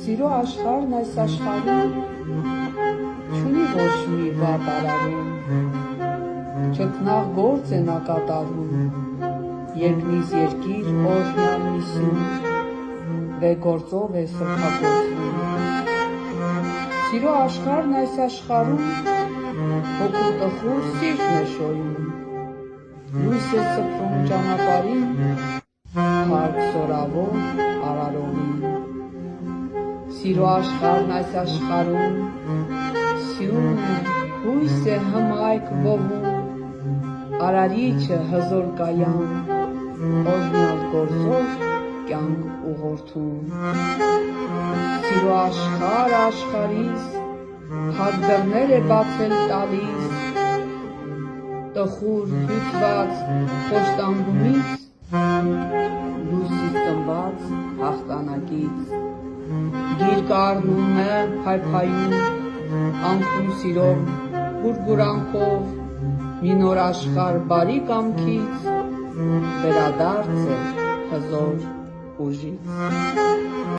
Սիրո աշխարհն այս աշխարհում չունի ոչ մի վատ արարում, չքնաղ գործ է նա կատարում, երկնից երկիր օրհնյալ մի սյուն, վեգործով է սրբագործվում։ Սիրո աշխարհն այս աշխարհում հոգու տխուր սիրտն է շոյում, լույս է սփռում ճանապարհին, փառք զորավոր արարողին։ Սիրո աշխարհն այս աշխարհում սյուն է, հույս է հմայք ողում, Արարիչը հզոր կայան, օրհնյալ գործով կյանք ուղղորդում։ Սիրո աշխարհ աշխարհիս փակ դռներ է բացել տալիս, տխուր հյուծված խոշտանգումից, լույսից ծնված հաղթանակից, գիրկը առնում է փայփայում, անքուն սիրով գուրգուրանքով, մի նոր աշխարհ բարի կամքից, վերադարձ է հզոր ուժից։